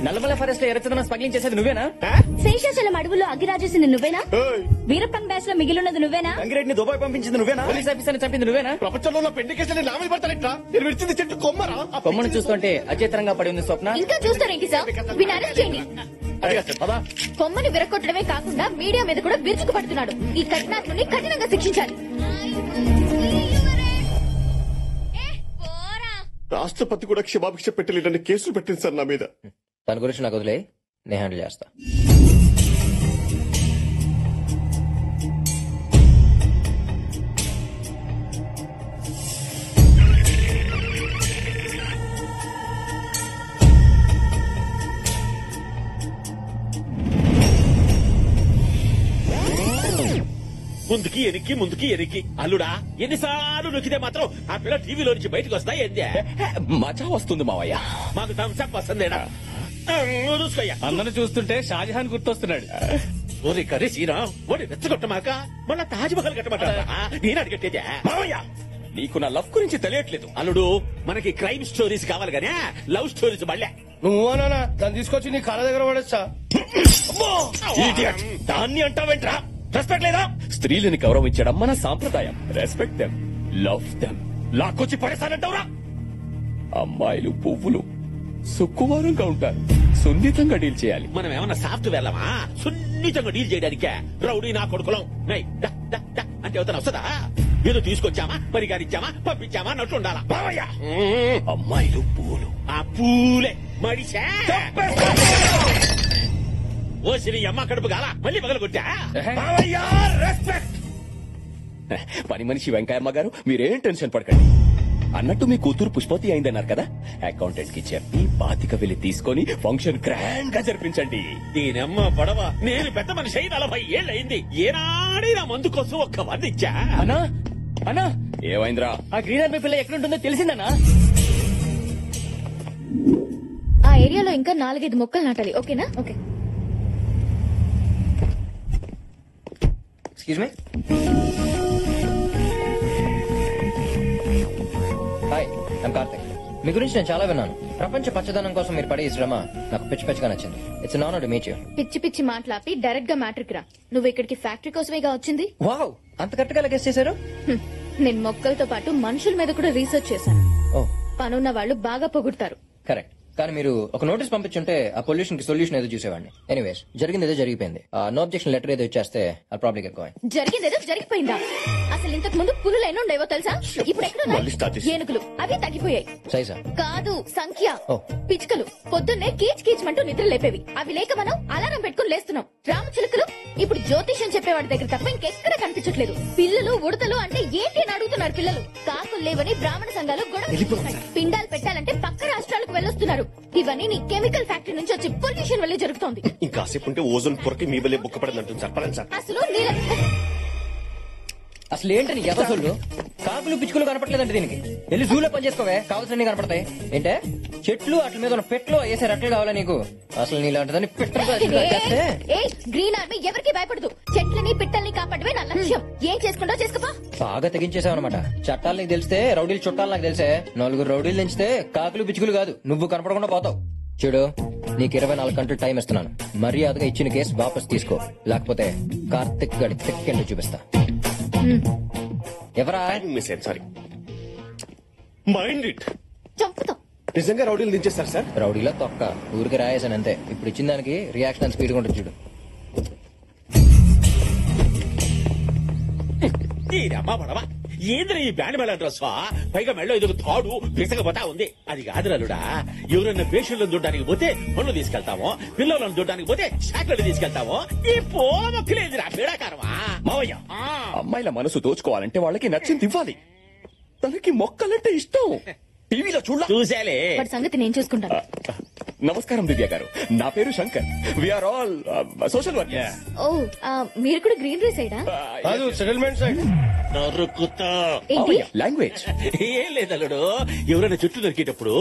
Nallamala forest లో ఎర్రచందనం smuggling చేసేది నువ్వేనా? శేషాచలం అడవుల్లో అగ్గిరాజేసింది నువ్వేనా? వీరప్పన్ బ్యాచ్ లో మిగిలిన్నది నువ్వేనా? గంగిరెడ్డిని దుబాయ్ పంపించింది నువ్వేనా? పోలీస్ ఆఫీసర్ చంపింది నువ్వేనా? ప్రపంచంలో పెండి కేసులు నా మీద పడతారేట్రా? నేను విడిచింది చెట్టు కొమ్మరా? ఆ కొమ్మను చూస్తుంటే అచేతనంగా పడి ఉంది స్వప్న. ఇంకా చూస్తారేంటి సార్? వీని అరెస్ట్ చేయండి. కొమ్మని విరగొట్టడమే కాకుండా మీడియా మీద కూడా విరుచుకు పడుతున్నాడు. ఈ కఠినాత్ముని కఠినంగా శిక్షించాలి. రాష్ట్రపతి కూడా క్షమాభిక్ష పెట్టలేదని కేసులు పెట్టింది సార్ నా మీద. దాని గురించి నాకు వదిలే, నేను హ్యాండిల్ చేస్తా. ముందుకి ఎనికి ముందుకి ఎనికి అల్లుడా ఎన్నిసార్లు నొక్కితే మాత్రం ఆ పిల్ల టీవీలో నుంచి బయటకు వస్తాయి ఏందే? మజా వస్తుంది మావయ్య. మాకు థమ్స్అప్ వస్తుందేడా? చూసుకోయ్యా. అందరూ చూస్తుంటే షాజహాన్ గుర్తొస్తున్నాడు. ఓరి కర్రీ శ్రీరామ్ ఓడి రెచ్చగొట్టమాక మళ్ళా తాజ్ మహల్ కట్టమాట నేను అడిగట్టేదే. మావయ్య నీకు నా లవ్ గురించి తెలియట్లేదు. అల్లుడు మనకి క్రైమ్ స్టోరీస్ కావాలి గానే లవ్ స్టోరీస్ మళ్ళా. నువ్వునా దాన్ని తీసుకొచ్చి నీ కాళ్ళ దగ్గర పడచ్చా? దాన్ని అంటావేంట్రా? రెస్పెక్ట్ లేదా? స్త్రీలని గౌరవించడం మన సాంప్రదాయం. Respect them, love them. లాక్కొచ్చి పడేసానంటావురా? అమ్మాయిలు పువ్వులు సుక్కువారంగా ఉంటారు, సున్నితంగా డీల్ చేయాలి. మనం ఏమన్నా సాఫ్ట్ వెళ్ళమా సున్నితంగా డీల్ చేయడానికే? రౌడీ నా కొడుకులం అంటే అవుతాను వస్తుందా? ఏదో తీసుకొచ్చామా, పరిగారిచ్చామా, పంపించామా అన్నట్టు ఉండాలా? అమ్మాయిలు పూలు, ఆ పూలే మడిసా ఓ శ్రీ అమ్మ కడుపు గాల మళ్ళీ మొదలు కొట్టా. పని మనిషి వెంకయ్యమ్మ గారు మీరేం టెన్షన్ పడకండి. అన్నట్టు మీ కూతురు పుష్పతి అయిందన్నారు కదా, అకౌంటెంట్ కి చెప్పి 25,000 తీసుకొని ఫంక్షన్ గ్రాండ్ గా జరిపించండి. దీనమ్మ పడవ నేను పెద్ద మనిషి 40 ఏళ్ళయింది. ఏనాడే నా మందు కోసం ఒక్క వంద ఇచ్చా. అన్నా అన్నా ఏమైందిరా? ఆ గ్రీన్ ఆర్మీ పిల్ల ఎక్కడుంటుందో తెలిసిందన్నా? ఆ ఏరియాలో ఇంకా 4-5 మొక్కలు నాటాలి. ఓకేనా? Okay. Excuse me. Hi, I'm Karthik. మీ గురించి నేను చాలా విన్నాను. ప్రపంచ పచ్చదనం కోసం మీరు పడే ఈ శ్రమ నాకు పిచ్చి పిచ్చిగా నచ్చింది. It's an honour to meet you. పిచ్చి పిచ్చి మాట్లాపి డైరెక్ట్ గా మ్యాటర్కి రా. నువ్వు ఇక్కడికి ఫ్యాక్టరీ కోసమేగా వచ్చింది? వావ్, అంత కరెక్ట్ గా గెస్ చేశారు. నేను మొక్కలతో పాటు మనుషుల మీద కూడా రీసెర్చ్ చేశాను. ఓ, పనున్న వాళ్ళు బాగా పొగుడతారు. కరెక్ట్. కానీ మీరు ఒక నోటీస్ పంపించుంటే ఆ పొల్యూషన్ కి సొల్యూషన్ ఏదో చూసేవాడిని. ఎనీవేస్, జరిగింది ఏదో జరిగిపోయింది. నో అబ్జెక్షన్ లెటర్ ఏదో ఇచ్చేస్తే ఆ ప్రాబ్లం ఎక్కువ. జరిగిందేదో జరిగిపోయిందా? అసలు ఇంతకు ముందు పులులు ఎన్ని ఉండేవో తెలుసా? ఇప్పుడు ఎక్కడ ఏనుగులు అవి తగ్గిపోయాయి. సైజా కాదు, సంఖ్య. ఓ. పిచ్చుకలు పొద్దున్నే కీచ్ కీచ్మంటూ నిద్ర లేపేవి. అవి లేక మనం అలారం పెట్టుకుని లేస్తున్నాం. రామచిలుకలు ఇప్పుడు జ్యోతిష్యం చెప్పేవాడి దగ్గర తప్ప ఇంకెక్కడ కనిపించట్లేదు. పిల్లలు ఉడతలు అంటే ఏంటి అని అడుగుతున్నారు పిల్లలు. కాకులు లేవని బ్రాహ్మణ సంఘాలు గొడవ. పిండాలు పెట్టాలంటే పక్క రాష్ట్రాలకు వెళ్ళొస్తున్నారు. ఇవన్నీ నీ కెమికల్ ఫ్యాక్టరీ నుంచి వచ్చి పొల్యూషన్ వల్లే జరుగుతోంది. ఇంకాసేపు ఉంటే ఓజోన్ పొరకి మీ వల్లే బుక్క పడదంటుంది సార్. పడండి సార్. అసలు ఏంటని ఎదసొల్లు? కాకులు పిచ్చుకలు కనపట్లేదంటే దీనికి వెళ్ళి జూలో పని చేసుకోవే, కావాల్సినవి కనపడతాయి. ఏంటే చెట్లు అట్ల మీద ఉన్న పెట్లు వేసే రెట్లు కావాలా నీకు? అసలు నీలాంటిదని పెట్టలు గ్రీన్ ఆర్మీ ఎవరికి భయపడదు. చెట్లని పిట్టల్ని కాపాడమే నా లక్ష్యం. ఏం చేసుకుంటో చేసుకోపా. బాగా తెగించేసావన్నమాట. చట్టాలు నీకు తెలిస్తే రౌడీలు చుట్టాలు నాకు తెలిసే. 4 రౌడీలు తెంచితే కాకులు పిచ్చుకలు కాదు, నువ్వు కనపడకుండా పోతావు. చూడు, నీకు 24 గంటలు టైం ఇస్తున్నాను. మర్యాదగా ఇచ్చిన కేసు వాపస్ తీసుకో, లేకపోతే కార్తిక్ గడి తెక్కెండు చూపిస్తా. ఎవరా? Sorry, mind it. చంపుతాం. నిజంగా రౌడీలు దించేస్తారు సార్? రౌడీలో తొక్క ఊరికి రాయేసాను అంతే. ఇప్పుడు ఇచ్చిన దానికి రియాక్షన్ స్పీడ్ ఉంటుంది చూడు. అమ్మా పడవా ఏంద్ర ఈ బ్యాండ్ మేళ డ్రెస్ పైగా మెళ్ళో ఎదుగు తాడు పిసకపోతా ఉంది. అది కాదురాలుడా, ఎవరన్నా పేషెంట్లను చూడడానికి పోతే పనులు తీసుకెళ్తామో, పిల్లలను చూడడానికి పోతే షాట్లను తీసుకెళ్తామో. ఈ పోమొక్కలేదురా పీడాకారమా? మావయ్య, అమ్మాయిల మనసు దోచుకోవాలంటే వాళ్ళకి నచ్చింది ఇవ్వాలి. తనకి మొక్కలంటే ఇష్టం. టీవీలో చూసాలే. వాడి సంగతి నేను చూసుకుంటాను. నమస్కారం దివ్య గారు, నా పేరు Shankar. We're all social workers. ఓ, మీరు కూడా గ్రీన్ రైస్ సైడా? Settlement side. లాంగ్వేజ్ ఏం లేదల్లుడు, ఎవరైనా చుట్టూ దొరికేటప్పుడు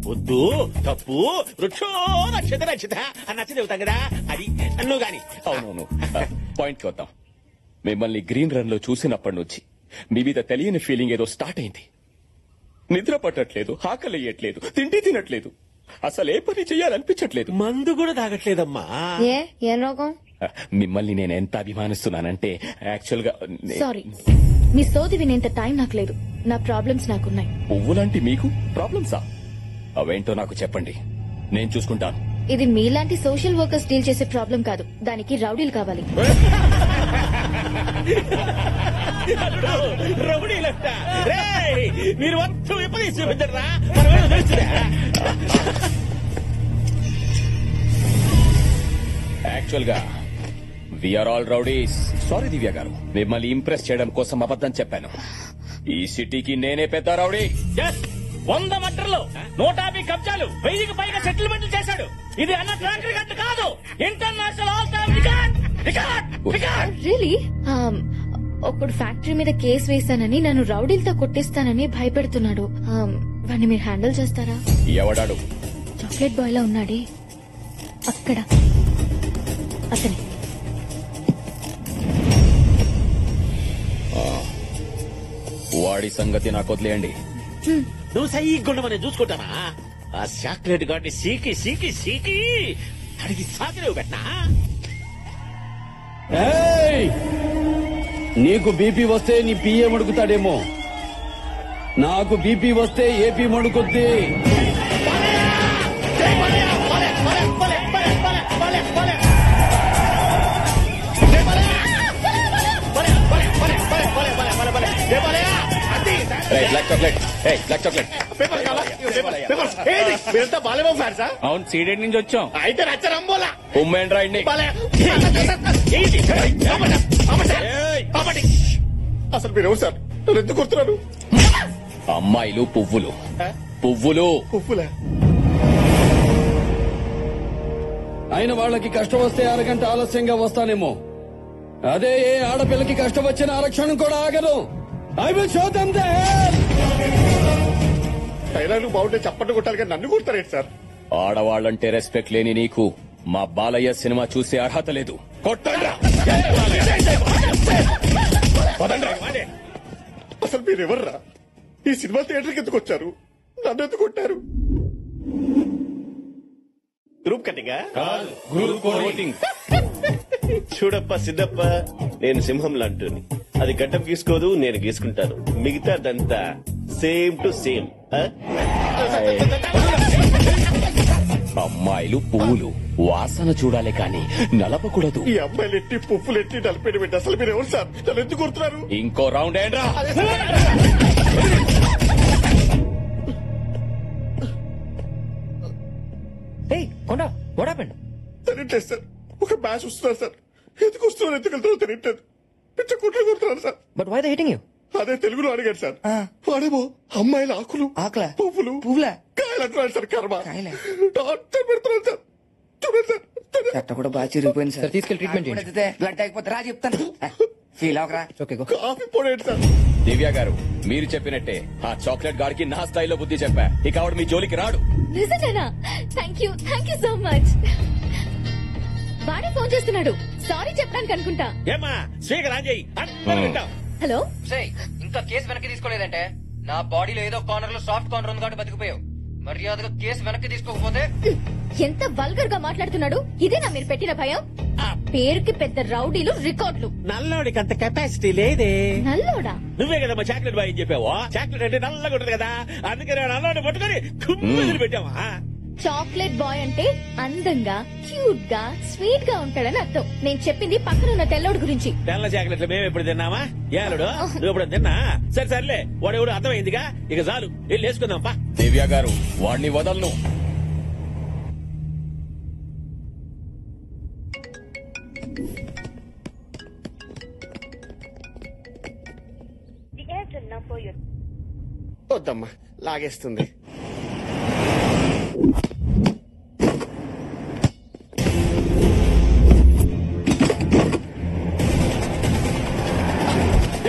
వద్దు, తప్పు, వృక్షో నక్షత నక్షత అని నచ్చ చెబుతాం కదా, అది నువ్వు గాని. అవునవును, పాయింట్ కి వద్దాం. మిమ్మల్ని గ్రీన్ రన్ లో చూసినప్పటి నుంచి మీ మీద తెలియని ఫీలింగ్ ఏదో స్టార్ట్ అయింది. నిద్ర పట్టట్లేదు, ఆకలియట్లేదు, తిండి తినట్లేదు. అసలు ఏ పని చెయ్యాలనిపించట్లేదు. మందు కూడా తాగట్లేదమ్మా. ఏం రోగం? మిమ్మల్ని నేను ఎంత అభిమానిస్తున్నానంటే యాక్చువల్ గా సారీ, మీ సోది వినేంత టైం నాకు లేదు. నా ప్రాబ్లమ్స్ నాకున్నాయి. పువ్వులాంటి మీకు ప్రాబ్లమ్సా? అవేంటో నాకు చెప్పండి, నేను చూసుకుంటాను. ఇది మీలాంటి సోషల్ వర్కర్స్ డీల్ చేసే ప్రాబ్లం కాదు. దానికి రౌడీలు కావాలి. రౌడీలంట. రేయ్, మీరు మొత్తం విపరీత చూపించరా, మనమేదో తెలుసురా. యాక్చువల్ గా వీఆర్ ఆల్ రౌడీస్. సారీ దివ్య గారు, మిమ్మల్ని ఇంప్రెస్ చేయడం కోసం అబద్ధం చెప్పాను. ఈ సిటీకి నేనే పెద్ద రౌడీ. 100 మటర్లు, 150 కబ్జాలు, 1000కి పైగా సెటిల్మెంట్లు చేశాడు. ఇది అన్న ట్రాక్ రికార్డ్ కాదు, international all time record. Really? ఒకడు ఫ్యాక్టరీ మీద కేసు వేశానని నన్ను రౌడీలతో కొట్టిస్తానని భయపెడుతున్నాడు. వాడిని మీరు హ్యాండిల్ చేస్తారా? ఎవడాడు? చాక్లెట్ బాయ్ లా ఉన్నాడే అక్కడ, అతని. వాడి సంగతి నాకు వదిలేయండి. నువ్వు సైగుండ మనం చూసుకుంటానా? ఆ చాక్లెట్ గాడిని సీకి సీకి సీకి అడిగి సాగిలేవు పెట్టనా? నీకు బీపీ వస్తే నీ పిఏ మడుకుతాడేమో, నాకు బీపీ వస్తే ఏపీ మడుకుద్ది. Black chocolate, black chocolate. మీరంతా బాలేబాబు ఫ్యాన్సా? అవును, సీడెడ్ నుంచి వచ్చాం. అయితే రచ్చరంబోలా ఉమ్మేండి రాయండి. అసలు మీరు ఎవరు సార్? నన్ను ఎందుకు కొడుతున్నారు? అమ్మాయిలు పువ్వులు, పువ్వులు. ఉప్పులే అయిన వాళ్ళకి కష్టం వస్తే అరగంట ఆలస్యంగా వస్తానేమో, అదే ఏ ఆడపిల్లకి కష్టం వచ్చిన ఆరక్షణం కూడా ఆగదు. I will show them the hell. డైలాగులు బాగుంటే చప్పట్లు కొట్టాలి కానీ నన్ను కొడతారేంటి సార్? ఆడవాళ్ళంటే రెస్పెక్ట్ లేని నీకు మా బాలయ్య సినిమా చూసే అర్హత లేదు. కొట్టండ్రా. అసలు మీరు ఎవర్రా? ఈ సినిమా థియేటర్కి ఎందుకు వచ్చారు? నన్ను ఎందుకు కొట్టారు? గ్రూప్ కట్టింగా? చూడప్ప సిద్ధప్ప, నేను సింహం లాంటిని. అది గడ్డం గీసుకోదు, నేను గీసుకుంటాను. మిగతాదంతా సేమ్ టు సేమ్. అమ్మాయిలు పువ్వులు వాసన చూడాలి కానీ నలపకూడదు. ఈ అమ్మాయిలు ఎట్టి పువ్వులు ఎట్టి నలిపేయడం పెట్టి అసలు మీరు ఎవరు సార్? నన్ను ఎందుకు కొడుతున్నారు? ఇంకో రౌండ్ ఏంట్రా? Konda what happened? తెలియట్లేదు సార్. ఒక మ్యాచ్ వస్తున్నారు సార్. ఎందుకు వస్తున్నారు, ఎందుకు వెళ్తారో తెలియట్లేదు. పిచ్చ కుట్రలు కొడుతున్నారు sir. But why they hitting you? అదే తెలుగులో అడిగాడు సార్. వాడేమో అమ్మాయిల ఆకులు, ఆకులా? పువ్వులు, పువ్వులా? కాయలు అంటున్నాడు సార్. కర్మ కాయలా? టార్చర్ పెడుతున్నాడు సార్. చూడండి సార్. చెట్ట కూడా బాగా చిరిగిపోయింది సార్ తీసుకెళ్ళి ట్రీట్మెంట్ చేయండి. బ్లడ్ అయిపోతే రా చెప్తాను. ఫీల్ అవకరా. Okay go. కాఫీ పొడేంటి సార్? దివ్య గారు, మీరు చెప్పినట్టే ఆ చాక్లెట్ గాడికి నా స్థాయిలో బుద్ధి చెప్పా. ఇక ఆవిడ మీ జోలికి రాడు. నిజంగానా? Thank you so much. వాడే ఫోన్ చేస్తున్నాడు. సారీ చెప్పడానికి అనుకుంటా. ఏమా స్పీకర్ ఆన్ చేయి, అందరూ వింటాం. హలో, ఇంకా కేసు వెనక్కి తీసుకోలేదంటే నా బాడీలో ఏదో కార్నర్ లో సాఫ్ట్ కార్నర్ ఉంది కాబట్టి బతికిపోయావు. మర్యాదగా కేసు వెనక్కి తీసుకోకపోతే. ఎంత వల్గర్ గా మాట్లాడుతున్నాడు. ఇదేనా మీరు పెట్టిన భయం? ఆ పేరుకి పెద్ద రౌడీలు, రికార్డులు. నల్లోడికి అంత కెపాసిటీ లేదే. నల్లోడా? నువ్వే కదా మా చాక్లెట్ బాయ్ చెప్పావు. చాక్లెట్ అంటే నల్లగా ఉంటుంది కదా, అందుకే నల్లోడి పట్టుకొని కుమ్మిది పెట్టావా? చాక్లెట్ బాయ్ అంటే అందంగా, క్యూట్ గా, స్వీట్ గా ఉంటాడని అర్థం. నేను చెప్పింది పక్కనున్న తెల్లోడు గురించి. తెల్ల చాక్లెట్లు మేము ఎప్పుడు తిన్నామా? ఏలుడు నువ్వు ఎప్పుడు తిన్నా? సరే సర్లే, వాడు ఎవడు అర్థమైందిగా, ఇక చాలు వెళ్ళి వేసుకుందాం పా. దివ్య గారు, వాడిని వదలను. వద్దమ్మా, లాగేస్తుంది.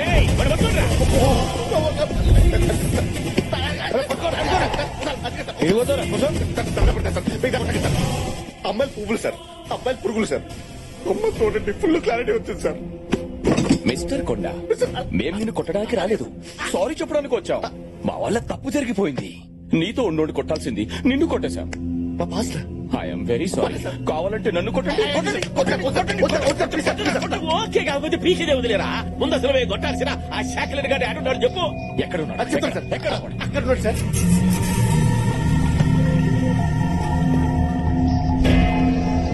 ఏయ్, వాడు పట్టుకోండిరా. అమ్మాయిలు పువ్వులు సార్, అమ్మాయిలు పురుగులు సార్. అమ్మ చూడండి, ఫుల్ క్లారిటీ వచ్చింది సార్. మిస్టర్ కొండ, మేం నిన్ను కొట్టడానికి రాలేదు, సారీ చెప్పడానికి వచ్చాం. మా వల్ల తప్పు జరిగిపోయింది. నీతో ఉన్నోడు కొట్టాల్సింది నిన్ను కొట్టేశాం. మా పాస్ ఐఎమ్ వెరీ సారీ. కావాలంటే నన్ను కొట్టండి. ఓకే కాకపోతే పీకేదే వదిలేరా. ముందు అసలు కొట్టాల్సిన ఆ శాఖలని గారి ఆడున్నాడు చెప్పు. ఎక్కడ ఉన్నాడు? చెప్తాను సార్. ఎక్కడ? అక్కడ ఉన్నాడు సార్.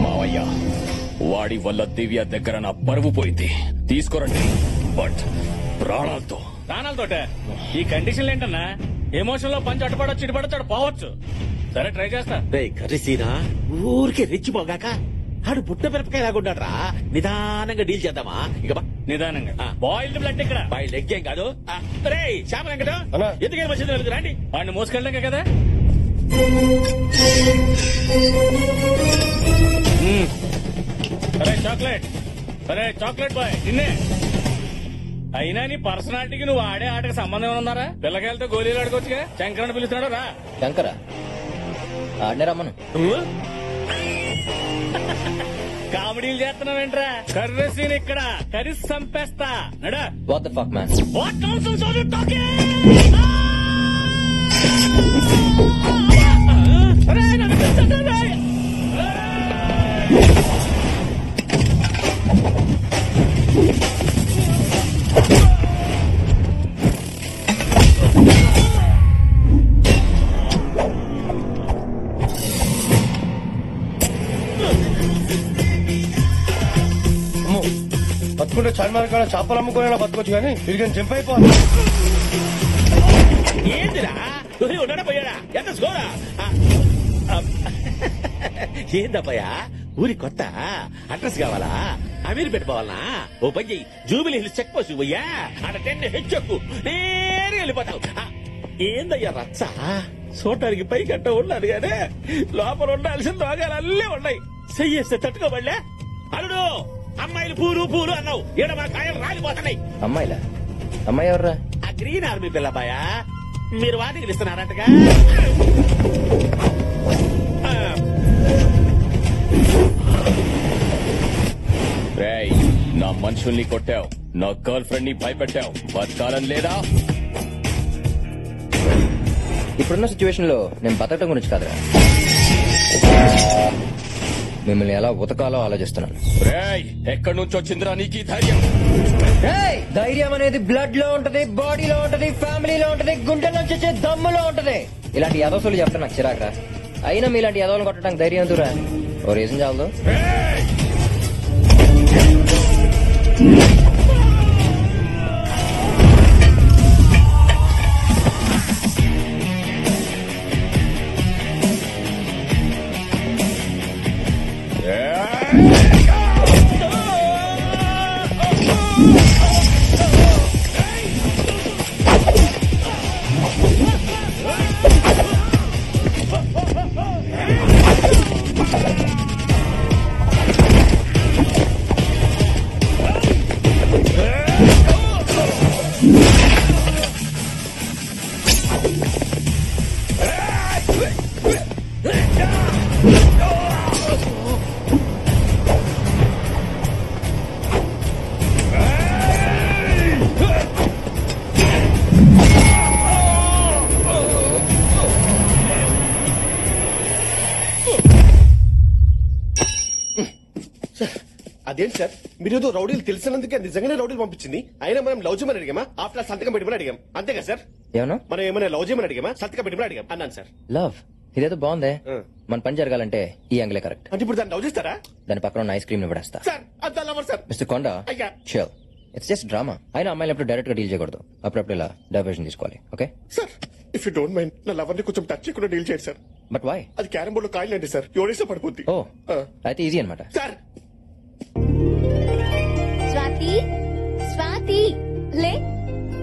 మావయ్య, వాడి వల్ల దివ్య దగ్గర నా పరువు పోయింది. తీసుకురండి, బట్ ప్రాణాలతో. ప్రాణాలతోటే? ఈ కండిషన్లు ఏంటన్నా? ఎమోషన్ లో పంచి అటుపడొచ్చు ఇటుపడొచ్చు పోవచ్చు. సరే ట్రై చేస్తా. రే కర్రీసీనా ఊరికే రెచ్చిపోగాక ఆడు పుట్ట మిరపకాయ లాగుంటాడు రా. నిదానంగా డీల్ చేద్దామా? ఇక బా నిదానంగా. బాయిల్డ్ బ్లడ్ ఇక్కడ. బాయిల్డ్ ఎగ్ ఏం కాదు. రే శ్యామ వెంకట అన్నా. ఎందుకే వచ్చింది రండి. వాడిని మోసుకెళ్ళాక కదా. సరే చాక్లెట్. సరే చాక్లెట్ బాయ్ నిన్నే. అయినా నీ పర్సనాలిటీకి నువ్వు ఆడే ఆటకి సంబంధం ఏమైనా ఉందారా? పిల్లకాయలతో గోళీలు ఆడుకోవచ్చుగా. శంకరని పిలుస్తున్నాడు రా. శంకరా ఆడనే రమ్మను. కామెడీలు చేస్తున్నావేంట్రా? కర్రీ సీన్ ఇక్కడ కర్రీ సంపేస్తా. నడా. What the fuck man. What nonsense are you talking? అరే నన్ను పెంచండి. బతుకుంటే చార్మార్ కాడ చేపలు అమ్ముకునేలా బతకొచ్చు కానీ తిరిగి జంప్ అయిపోవాలి. ఏందిరా ఉన్నాడా పోయాడా? ఎంత స్కోరా? ఏందబ్బయ్యా ఊరి కొత్త అడ్రస్ కావాలా? అమీర్ పెట్టుకోవాలనా? ఓ పని చెయ్యి, జూబిలీ హిల్స్ చెక్ పోస్ట్ పోయ్యా అక్కడ 10 హెచ్చెక్కు నేరుగా వెళ్ళిపోతావు. ఏందయ్యా రచ్చ? చూడటానికి పైకి అట్ట ఉన్నాడు కానీ లోపల ఉండాల్సిన రోగాలు అల్లే ఉన్నాయి. చెయ్యేస్తే తట్టుకోబడలే. అల్లుడు అమ్మాయిలు పూలు పూలు అన్నావు, ఈడ మా కాయలు రాలిపోతున్నాయి. అమ్మాయిలా? అమ్మాయి ఎవర్రా? ఆ గ్రీన్ ఆర్మీ పిల్లబాయా మీరు వాటికి ఇస్తున్నారంటగా. రేయ్, నా మనుషుల్ని కొట్టావు, నా గర్ల్ ఫ్రెండ్ ని భయపెట్టావు. బతకాలని లేదా? ఇప్పుడున్న సిచ్యువేషన్ లో నేను బతకటం గురించి కాదురా, మిమ్మల్ని ఎలా ఉతకాలో ఆలోచిస్తున్నాను. రేయ్, ఎక్కడి నుంచి వచ్చిందిరా నీకు ఈ ధైర్యం? ధైర్యం అనేది బ్లడ్ లో ఉంటది, బాడీలో ఉంటది, ఫ్యామిలీలో ఉంటది, గుండెల్లో వచ్చే దమ్ములో ఉంటది. ఇలాంటి యదోసులు చెప్తా నాకు చిరాకురా. అయినా మీలాంటి యదోలను కొట్టడానికి ధైర్యం ఎందుకురా? ఓ రీజన్ చాలదు. అదేంటి సార్, మీరు ఏదో రౌడీలు తెలిసినందుకే నిజంగానే రౌడీలు పంపించింది. అయినా మనం లవ్ చేయమని అడిగామా? ఆఫ్టర్ సంతకం పెట్టమని అడిగాం, అంతేగా సార్? ఏమన్నా మనం ఏమైనా లవ్ చేయమని అడిగామా? సంతకం పెట్టమని అడిగాం అన్నాను సార్. లవ్ ఇదేదో బాగుందే. మన పని జరగాలంటే ఈ యాంగిలే కరెక్ట్. అంటే ఇప్పుడు దాన్ని లవ్ చేస్తారా? దాని పక్కన ఉన్న ఐస్ క్రీమ్ ని పడేస్తా. సార్ అంత లవర్ సార్. మిస్టర్ కొండ, అయ్యా. Sure it's just drama. అయినా అమ్మాయిలు ఎప్పుడు డైరెక్ట్ గా డీల్ చేయకూడదు, అప్పుడప్పుడు ఇలా డైవర్షన్ తీసుకోవాలి. Okay sir, if you don't mind నా లవర్ ని కొంచెం టచ్ చేయకుండా డీల్ చేయండి సార్. But why? అది క్యారం బోర్డ్ లో కాయలు అండి సార్, ఎవరేసా పడిపోద్ది. ఓ అయితే ఈజీ అనమాట. సార్ స్వాతి స్వాతి లే